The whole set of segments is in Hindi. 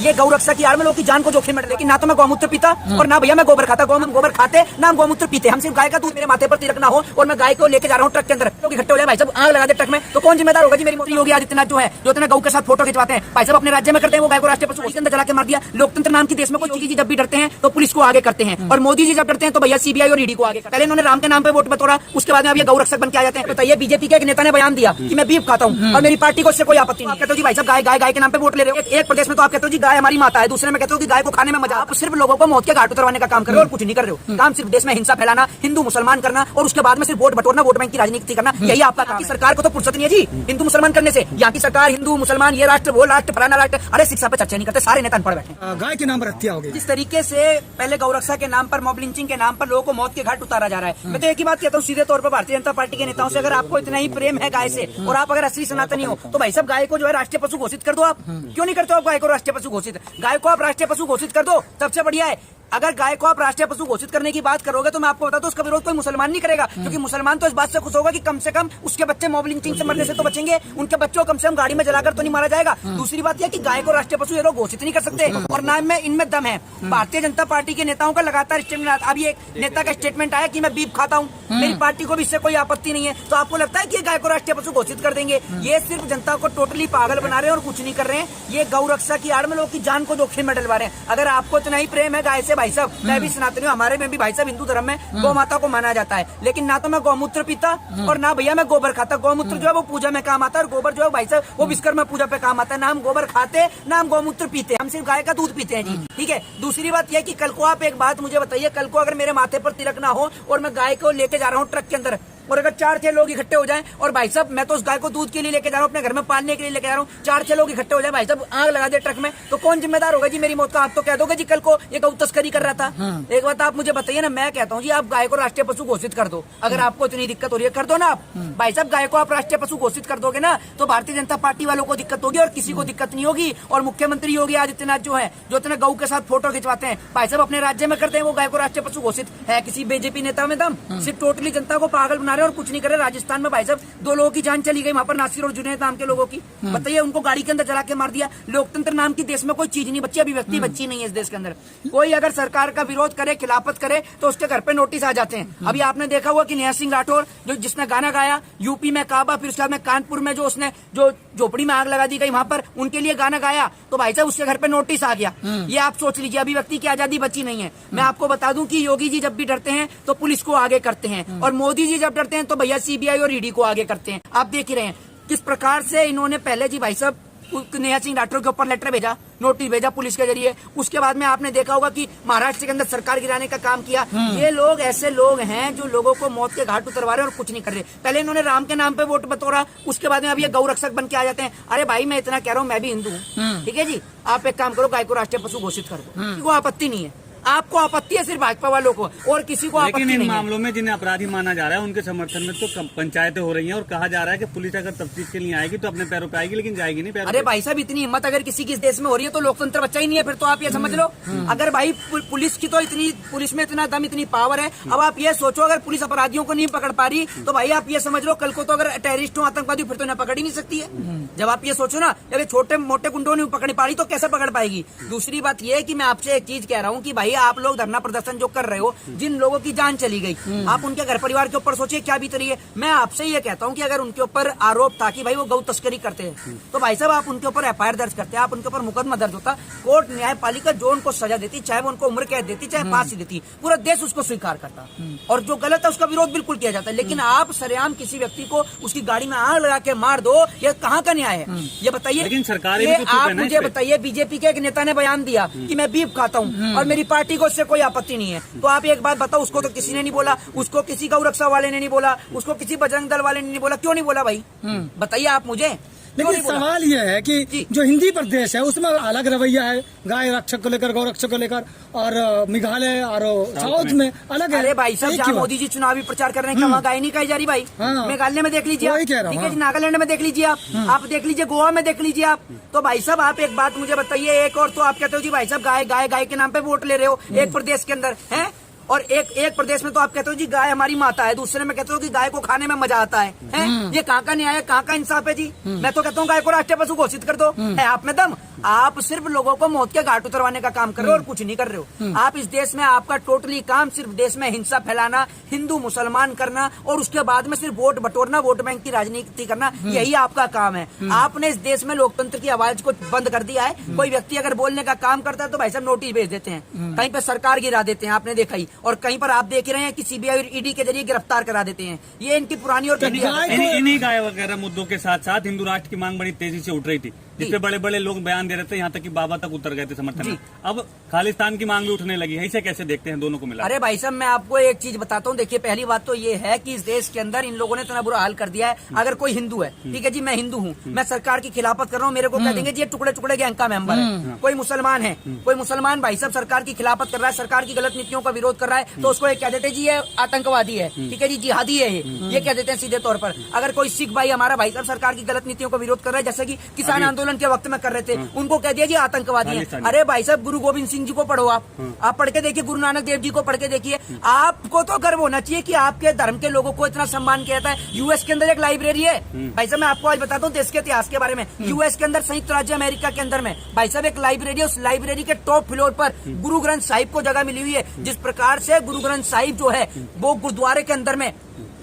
ये गौ रक्षा की आड़ में लोगों की जान को जोखिम में, लेकिन ना तो मैं गौमूत्र पीता और ना भैया मैं गोबर खाता। गोबर खाते ना हम गौमूत्र पीते। हम सिर्फ गाय का दूध मेरे माथे पर तिलक ना हो और मैं गाय को लेके जा रहा हूँ ट्रक के अंदर, लोग इकट्ठे हो जाए भाई साहब, आग लगा दे ट्रक में, तो कौन जिम्मेदार होगा जी? मेरी योगी आदित्यनाथ जो है, जो इतना गौ के साथ फोटो खिंचवाते हैं भाई साहब, अपने राज्य में करते हैं, वो गाय को राष्ट्रीय पशु घोषित के अंदर जला के मार दिया। लोकतंत्र नाम की देश में कोई योगी जी जब भी डरते हैं तो पुलिस को आगे करते हैं, और मोदी जी जब डरते हैं तो भैया सीबीआई और ईडी को आगे। पहले इन्होंने राम के नाम पे वोट बटोरा, उसके बाद में अब ये गौ रक्षक बन के आ जाते हैं। बताइए, बीजेपी के एक नेता ने बयान दिया कि मैं बीफ खाता हूँ और मेरी पार्टी को इससे कोई आपत्ति नहीं। कहते हो जी भाई साहब गाय गाय गाय के नाम पे वोट ले रहे हो। एक प्रदेश में तो आप कहते हो जी गाय हमारी माता है, दूसरे में कहते हो कि गाय को खाने में मजा। आप सिर्फ लोगों को मौत के घाट उतरवाने का काम कर रहे हो और कुछ नहीं कर रहे हो। काम सिर्फ देश में हिंसा फैलाना, हिंदू मुसलमान करना और उसके बाद में सिर्फ वोट बटोरना, वोट बैंक की राजनीति करना, यही आपका काम है। सरकार को तो फुर्सत नहीं है जी हिंदू मुसलमान करने से। यहाँ की सरकार हिंदू मुसलमान, ये राष्ट्र वो राष्ट्र फलाना राष्ट्र, अरे शिक्षा पे चर्चा नहीं करते, सारे नेता अनपढ़ बैठे। गाय के नाम पर हत्या हो गई। जिस तरीके से पहले गौरक्षा के नाम पर, मॉब लिंचिंग के नाम पर लोगों को मौत के घाट उतारा जा रहा है। मैं तो एक ही बात कहता हूँ सीधे तौर पर भारतीय जनता पार्टी के नेताओं से, अगर आपको इतना ही प्रेम है गाय से और आप अगर असली सनातनी हो तो भाई साहब गाय को जो है राष्ट्रीय पशु घोषित कर दो। आप क्यों नहीं करते हो? आप गाय को राष्ट्रीय पशु घोषित, गाय को आप राष्ट्रीय पशु घोषित कर दो, सबसे बढ़िया है। अगर गाय को आप राष्ट्रीय पशु घोषित करने की बात करोगे तो मैं आपको बता दूं उसका विरोध कोई मुसलमान नहीं करेगा, क्योंकि मुसलमान तो इस बात से खुश होगा कि कम से कम उसके बच्चे मॉब लिंचिंग से मरने से तो बचेंगे, उनके बच्चों को कम से कम गाड़ी में जलाकर तो नहीं मारा जाएगा। दूसरी बात यह कि गाय को राष्ट्रीय पशु ये लोग घोषित नहीं कर सकते और ना में इनमें दम है। भारतीय जनता पार्टी के नेताओं का लगातार स्टेटमेंट, अभी एक नेता का स्टेटमेंट आया कि मैं बीफ खाता हूँ, मेरी पार्टी को भी इससे कोई आपत्ति नहीं है। तो आपको लगता है कि गाय को राष्ट्रीय पशु घोषित कर देंगे? ये सिर्फ जनता को टोटली पागल बना रहे हैं और कुछ नहीं कर रहे हैं। ये गौ रक्षा की आड़ में लोगों की जान को जोखिम में डलवा रहे हैं। अगर आपको इतना ही प्रेम है गाय से भाई साहब, मैं भी सनातनी हूं, हमारे में भी भाई साहब हिंदू धर्म में गौ माता को माना जाता है, लेकिन ना तो मैं गौमूत्र पीता और ना भैया मैं गोबर खाता। गौमूत्र जो है वो पूजा में काम आता है और गोबर जो है भाई साहब वो विश्वकर्मा पूजा पे काम आता है। ना हम गोबर खाते ना हम गौमूत्र पीते, हम सिर्फ गाय का दूध पीते हैं जी, ठीक है। दूसरी बात यह कि कल को आप एक बात मुझे बताइए, कल को अगर मेरे माथे पर तिलक ना हो और मैं गाय को लेके जा रहा हूँ ट्रक के अंदर और अगर 4-6 लोग इकट्ठे हो जाएं और भाई साहब मैं तो उस गाय को दूध के लिए लेके जा रहा हूँ, अपने घर में पालने के लिए लेके जा रहा हूँ, 4-6 लोग इकट्ठे हो जाए भाई साहब, आग लगा दे ट्रक में, तो कौन जिम्मेदार होगा जी मेरी मौत का? आप तो कह दोगे जी कल को ये गौ तस्करी कर रहा था। एक बात आप मुझे बताइए ना, मैं कहता हूँ जी आप गाय को राष्ट्रीय पशु घोषित कर दो। अगर आपको इतनी दिक्कत हो रही है कर दो ना आप भाई साहब, गाय को आप राष्ट्रीय पशु घोषित कर दोगे ना तो भारतीय जनता पार्टी वालों को दिक्कत होगी और किसी को दिक्कत नहीं होगी। और मुख्यमंत्री योगी आदित्यनाथ जो है, जो इतना गौ के साथ फोटो खिंचवाते हैं भाई साहब, अपने राज्य में करते हैं, वो गाय को राष्ट्रीय पशु घोषित है किसी बीजेपी नेता में दम? सिर्फ टोटली जनता को पागल बना रहे और कुछ नहीं करे। राजस्थान में भाई साहब 2 लोगों की जान चली गई, वहां पर नासिर और जुनैद नाम के लोगों की, बताइए उनको गाड़ी के अंदर जला के मार दिया। लोकतंत्र नाम की देश में कोई चीज नहीं बच्ची, अभिव्यक्ति बच्ची नहीं है इस देश के अंदर। कोई अगर सरकार का विरोध करे, खिलाफत करे तो उसके घर पे नोटिस आ जाते हैं। अभी आपने देखा हुआ कि नेहा सिंह राठौर जो जिसने गाना गाया यूपी में काबा, फिर उसके बाद में कानपुर में जो उसने जो झोपड़ी में आग लगा दी गई वहां पर उनके लिए गाना गाया, तो भाई साहब उसके घर पे नोटिस आ गया। ये आप सोच लीजिए, अभिव्यक्ति की आजादी बची नहीं है। मैं आपको बता दूं कि योगी जी जब भी डरते हैं तो पुलिस को आगे करते हैं और मोदी जी जब डरते हैं तो भैया सीबीआई और ईडी को आगे करते हैं। आप देख ही रहे हैं किस प्रकार से इन्होंने पहले जी भाई साहब नेहा सिंह राठौर के ऊपर लेटर भेजा, नोटिस भेजा पुलिस के जरिए, उसके बाद में आपने देखा होगा कि महाराष्ट्र के अंदर सरकार गिराने का काम किया। ये लोग ऐसे लोग हैं जो लोगों को मौत के घाट उतरवा रहे हैं और कुछ नहीं कर रहे। पहले इन्होंने राम के नाम पे वोट बटोरा, उसके बाद में अब ये गौ रक्षक बन के आ जाते हैं। अरे भाई मैं इतना कह रहा हूँ, मैं भी हिंदू हूँ, ठीक है जी, आप एक काम करो गाय को राष्ट्रीय पशु घोषित कर दो, कोई आपत्ति नहीं है। आपको आपत्ति है सिर्फ भाजपा वालों को और किसी को आपत्ति नहीं है। लेकिन इन मामलों में जिन्हें अपराधी माना जा रहा है उनके समर्थन में तो पंचायतें हो रही हैं और कहा जा रहा है कि पुलिस अगर तफ्तीश के लिए आएगी तो अपने पैरों पे आएगी, लेकिन जाएगी नहीं पैरों पे। अरे भाई साहब इतनी हिम्मत अगर किसी की इस देश में हो रही है तो लोकतंत्र बच्चा ही नहीं है फिर तो आप ये समझ लो। अगर भाई पुलिस की तो इतनी, पुलिस में इतना दम, इतनी पावर है, अब आप ये सोचो अगर पुलिस अपराधियों को नहीं पकड़ पा रही तो भाई आप ये समझ लो कल को तो अगर टेररिस्ट हो, आतंकवादी, फिर तो इन्हें पकड़ ही नहीं सकती है। जब आप ये सोचो ना, जब छोटे मोटे गुंडों नहीं पकड़ पा रही तो कैसे पकड़ पाएगी? दूसरी बात ये कि मैं आपसे एक चीज कह रहा हूँ कि भाई आप लोग धरना प्रदर्शन जो कर रहे हो, जिन लोगों की जान चली गई, आप उनके घर परिवार के ऊपर सोचिए क्या बीत रही है। मैं आपसे ये कहता हूं कि अगर उनके ऊपर आरोप था कि भाई वो गौ तस्करी करते हैं तो भाई साहब आप उनके ऊपर एफआईआर दर्ज करते, आप उनके ऊपर मुकदमा दर्ज होता, कोर्ट न्यायपालिका जो उनको सजा देती, चाहे वो उनको उम्र कैद देती, चाहे फांसी देती, पूरा देश उसको स्वीकार करता और जो गलत है उसका विरोध बिल्कुल किया जाता है। लेकिन आप सरेआम किसी व्यक्ति को उसकी गाड़ी में आग लगा के मार दो, ये कहाँ का न्याय है? ये बताइए। लेकिन सरकार आप मुझे बताइए, बीजेपी के एक नेता ने बयान दिया कि मैं बीफ खाता हूँ और मेरी पार्टी को इससे कोई आपत्ति नहीं है, तो आप एक बात बताओ, उसको तो किसी ने नहीं बोला, उसको किसी गौ रक्षा वाले ने नहीं बोला, उसको किसी बजरंग दल वाले ने नहीं बोला, क्यों नहीं बोला भाई? बताइए आप मुझे। लेकिन सवाल यह है कि जो हिंदी प्रदेश है उसमें अलग रवैया है गाय रक्षक को लेकर, गौ रक्षक को लेकर, और मेघालय और साउथ में अलग है। अरे भाई साहब जहाँ मोदी जी चुनावी प्रचार कर रहे हैं वहाँ गाय नहीं खाई जा रही भाई। मेघालय में देख लीजिए, ठीक है जी, नागालैंड में देख लीजिए, आप देख लीजिए, गोवा में देख लीजिए आप। तो भाई साहब आप एक बात मुझे बताइए, एक और तो आप कहते हो जी भाई साहब गाय गाय गाय के नाम पे वोट ले रहे हो एक प्रदेश के अंदर है, और एक प्रदेश में तो आप कहते हो जी गाय हमारी माता है, दूसरे में कहते हो कि गाय को खाने में मजा आता है? ये कहाँ का न्याय है, कहाँ का इंसाफ है जी? मैं तो कहता हूँ गाय को राष्ट्रीय पशु घोषित कर दो, है आप में दम? आप सिर्फ लोगों को मौत के घाट उतरवाने का काम कर रहे हो और कुछ नहीं कर रहे हो। आप इस देश में आपका टोटली काम सिर्फ देश में हिंसा फैलाना, हिंदू मुसलमान करना और उसके बाद में सिर्फ वोट बटोरना, वोट बैंक की राजनीति करना, यही आपका काम है। आपने इस देश में लोकतंत्र की आवाज को बंद कर दिया है। कोई व्यक्ति अगर बोलने का काम करता है तो भाई साहब नोटिस भेज देते हैं, कहीं पर सरकार गिरा देते हैं, आपने देखा ही, और कहीं पर आप देख रहे हैं कि सीबीआई और ईडी के जरिए गिरफ्तार करा देते हैं। ये इनकी पुरानी और इन्हीं गाय वगैरह मुद्दों के साथ साथ हिंदू राष्ट्र की मांग बड़ी तेजी से उठ रही थी, जिसपे बड़े बड़े लोग बयान दे रहे थे, यहाँ तक कि बाबा तक उतर गए थे समर्थन में। अब खालिस्तान की मांग भी उठने लगी है, इसे कैसे देखते हैं दोनों को मिला? अरे भाई साहब मैं आपको एक चीज बताता हूँ। देखिए पहली बात तो ये है कि इस देश के अंदर इन लोगों ने इतना बुरा हाल कर दिया है। अगर कोई हिंदू है, ठीक है जी, मैं हिंदू हूँ, मैं सरकार की खिलाफत कर रहा हूँ, मेरे को कह देंगे जी ये टुकड़े टुकड़े गैंग का मेंबर है। कोई मुसलमान है, कोई मुसलमान भाई साहब सरकार की खिलाफत कर रहा है, सरकार की गलत नीतियों का विरोध कर रहा है, तो उसको कह देते जी ये आतंकवादी है, ठीक है जी, जिहादी है, ये कह देते हैं सीधे तौर पर। अगर कोई सिख भाई हमारा भाई साहब सरकार की गलत नीतियों का विरोध कर रहा है, जैसे कि किसान आंदोलन के वक्त में कर रहे थे, उनको कह दिया जी आतंकवादी है। अरे भाई साहब गुरु गोविंद सिंह जी को पढ़ो, आप पढ़ के देखिए, गुरु नानक देव जी को पढ़ के देखिए। आपको तो गर्व होना चाहिए कि आपके धर्म के लोगों को इतना सम्मान किया जाता है। यूएस के अंदर एक लाइब्रेरी है भाई साहब, मैं आपको आज बताता हूँ देश के इतिहास के बारे में। यूएस के अंदर, संयुक्त राज्य अमेरिका के अंदर में भाई साहब एक लाइब्रेरी है, उस लाइब्रेरी के टॉप फ्लोर पर गुरु ग्रंथ साहिब को जगह मिली हुई है। जिस प्रकार से गुरु ग्रंथ साहिब जो है वो गुरुद्वारे के अंदर में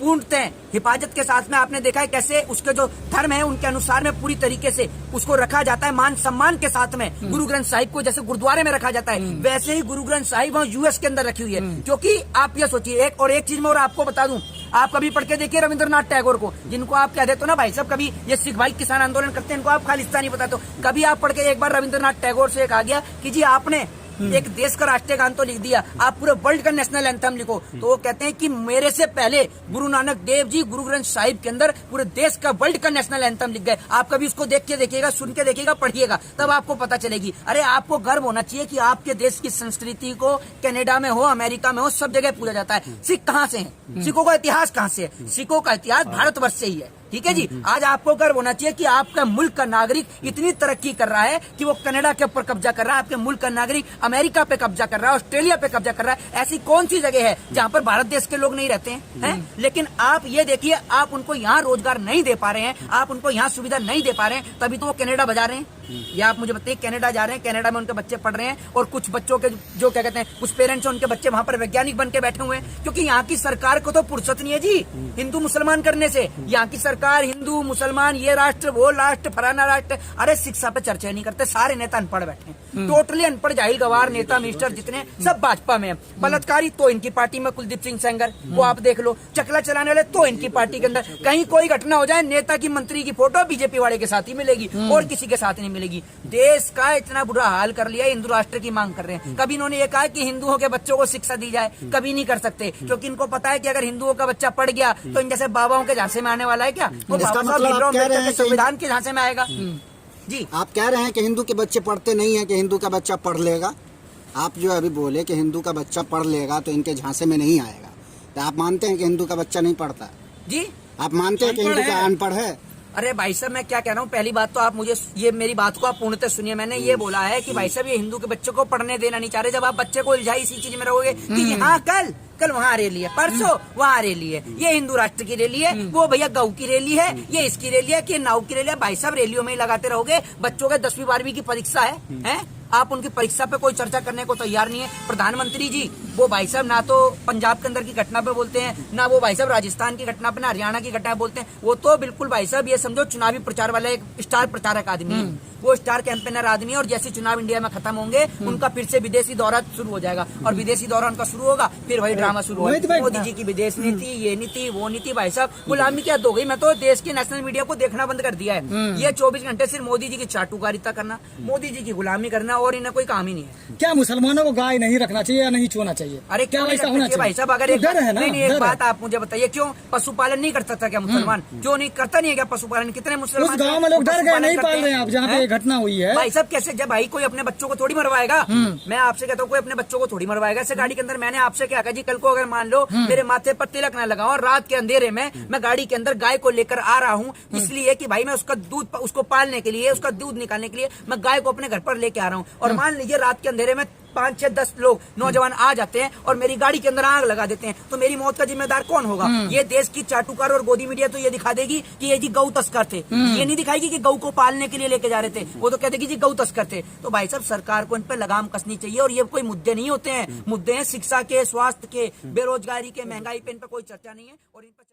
पूर्णतः हिफाजत के साथ में, आपने देखा है कैसे उसके जो धर्म है उनके अनुसार में पूरी तरीके से उसको रखा जाता है, मान सम्मान के साथ में। गुरु ग्रंथ साहिब को जैसे गुरुद्वारे में रखा जाता है, वैसे ही गुरु ग्रंथ साहिब वहाँ यूएस के अंदर रखी हुई है। क्योंकि आप ये सोचिए, एक चीज मैं और आपको बता दूं, आप कभी पढ़ के देखिए रविंद्रनाथ टैगोर को, जिनको आप कह देते हो ना भाई साहब, कभी ये सिख भाई किसान आंदोलन करते हैं, इनको आप खालिस्तानी बताते हो। कभी आप पढ़ के एक बार रविंद्रनाथ टैगोर से कहा गया कि जी आपने एक देश का राष्ट्रीय गान तो लिख दिया, आप पूरे वर्ल्ड का नेशनल एंथम लिखो, तो वो कहते हैं कि मेरे से पहले गुरु नानक देव जी गुरु ग्रंथ साहिब के अंदर पूरे देश का, वर्ल्ड का नेशनल एंथम लिख गए। आप कभी उसको देख के देखिएगा, सुन के देखिएगा, पढ़िएगा, तब आपको पता चलेगी। अरे आपको गर्व होना चाहिए कि आपके देश की संस्कृति को कनाडा में हो, अमेरिका में हो, सब जगह पूजा जाता है। सिख कहाँ से है? सिखों का इतिहास कहाँ से है? सिखों का इतिहास भारतवर्ष से ही है, ठीक है जी। आज आपको गर्व होना चाहिए कि आपका मुल्क का नागरिक इतनी तरक्की कर रहा है कि वो कनाडा के ऊपर कब्जा कर रहा है, आपके मुल्क का नागरिक अमेरिका पे कब्जा कर रहा है, ऑस्ट्रेलिया पे कब्जा कर रहा है। ऐसी कौन सी जगह है जहाँ पर भारत देश के लोग नहीं रहते हैं? लेकिन आप ये देखिए, आप उनको यहाँ रोजगार नहीं दे पा रहे हैं, आप उनको यहाँ सुविधा नहीं दे पा रहे हैं, तभी तो वो कनाडा बजा रहे हैं। या आप मुझे बताइए, कनाडा जा रहे हैं, कनाडा में उनके बच्चे पढ़ रहे हैं, और कुछ बच्चों के जो क्या कहते हैं, कुछ पेरेंट्स हैं, उनके बच्चे वहां पर वैज्ञानिक बन के बैठे हुए हैं, क्योंकि यहाँ की सरकार को तो फुर्सत नहीं है जी हिंदू मुसलमान करने से। यहाँ की सरकार हिंदू मुसलमान, ये राष्ट्र वो राष्ट्र फलाना राष्ट्र, अरे शिक्षा पे चर्चा नहीं करते। सारे नेता अनपढ़ बैठे हैं, टोटली अनपढ़ जाहिल गवार नेता मिनिस्टर जितने सब भाजपा में है। बलात्कारी तो इनकी पार्टी में कुलदीप सिंह सेंगर, वो आप देख लो, चकला चलाने वाले तो इनकी पार्टी के अंदर। कहीं कोई घटना हो जाए, नेता की मंत्री की फोटो बीजेपी वाले के साथ ही मिलेगी और किसी के साथ नहीं मिलेगी। देश का इतना बुरा हाल कर लिया, हिंदू राष्ट्र की मांग कर रहे हैं। कभी इन्होंने ये कहा कि हिंदुओं के बच्चों को शिक्षा दी जाए, कभी नहीं कर सकते, क्योंकि इनको पता है कि अगर हिंदुओं का बच्चा पढ़ गया तो इन जैसे बाबाओं के झांसे में आने वाला है। क्या वो बाबा साहब भीमराव अम्बेडकर के संविधान के झांसे में आएगा? जी आप कह रहे हैं कि हिंदू के बच्चे पढ़ते नहीं है, कि हिंदू का बच्चा पढ़ लेगा। आप जो अभी बोले कि हिंदू का बच्चा पढ़ लेगा तो इनके झांसे में नहीं आएगा, तो आप मानते हैं कि हिंदू का बच्चा नहीं पढ़ता? जी आप मानते हैं कि हिंदू का अनपढ़ है? अरे भाई साहब मैं क्या कह रहा हूँ, पहली बात तो आप मुझे ये मेरी बात को आप पूर्णतः सुनिए। मैंने ये बोला है कि भाई साहब ये हिंदू के बच्चों को पढ़ने देना नहीं चाह रहे। जब आप बच्चे को उलझाई इसी चीज में रहोगे कि यहाँ कल वहाँ रैली है, परसों वहाँ रैली है, ये हिंदू राष्ट्र की रैली है, वो भैया गऊ की रैली है, ये इसकी रैली है, कि नाव की रैली है। भाई साहब रैलियों में ही लगाते रहोगे। बच्चों के 10वीं 12वीं की परीक्षा है? आप उनकी परीक्षा पे कोई चर्चा करने को तैयार नहीं है। प्रधानमंत्री जी वो भाई साहब ना तो पंजाब के अंदर की घटना पे बोलते हैं, ना वो भाई साहब राजस्थान की घटना पे, ना हरियाणा की घटना बोलते हैं। वो तो बिल्कुल भाई साहब ये समझो चुनावी प्रचार वाला एक स्टार प्रचारक आदमी है, वो स्टार कैंपेनर आदमी है। और जैसे चुनाव इंडिया में खत्म होंगे, उनका फिर से विदेशी दौरा शुरू हो जाएगा, और विदेशी दौरा उनका शुरू होगा, फिर वही ड्रामा शुरू होगा। मोदी जी की विदेश नीति, ये नीति, वो नीति। भाई साहब गुलामी क्या हो गई? मैं तो देश की नेशनल मीडिया को देखना बंद कर दिया है। ये 24 घंटे सिर्फ मोदी जी की चाटुकारिता करना, मोदी जी की गुलामी करना, और इन्हें कोई काम ही नहीं है। क्या मुसलमानों को गाय नहीं रखना चाहिए या नहीं छूना चाहिए? अरे क्या ऐसा होना चाहिए भाई साहब? अगर एक बात आप मुझे बताइए, क्यों पशुपालन नहीं करता था क्या मुसलमान? क्यों नहीं करता? नहीं है क्या पशुपालन? कितने मुसलमान गाँव में लोग डर गए, नहीं पाल रहे हैं आप जहाँ पे घटना हुई है। भाई साहब कैसे? जब भाई कोई अपने बच्चों को थोड़ी मरवाएगा। मैं आपसे कहता हूँ कोई अपने बच्चों को थोड़ी मरवाएगा। ऐसे गाड़ी के अंदर मैंने आपसे क्या कहा जी, कल को अगर मान लो मेरे माथे पर तिलक ना लगाओ और रात के अंधेरे में मैं गाड़ी के अंदर गाय को लेकर आ रहा हूँ, इसलिए कि भाई मैं उसका दूध, उसको पालने के लिए, उसका दूध निकालने के लिए मैं गाय को अपने घर पर लेके आ रहा हूँ, और मान लीजिए रात के अंधेरे में 5, 6, 10 लोग नौजवान आ जाते हैं और मेरी गाड़ी के अंदर आग लगा देते हैं, तो मेरी मौत का जिम्मेदार कौन होगा? ये देश की चाटुकार और गोदी मीडिया तो ये दिखा देगी कि ये जी गौ तस्कर थे, ये नहीं दिखाएगी कि गौ को पालने के लिए लेके जा रहे थे, वो तो कहते कि जी गौ तस्कर थे। तो भाई साहब सरकार को इन पर लगाम कसनी चाहिए, और ये कोई मुद्दे नहीं होते हैं, मुद्दे हैं शिक्षा के, स्वास्थ्य के, बेरोजगारी के, महंगाई पे, इन पर कोई चर्चा नहीं है और इन पर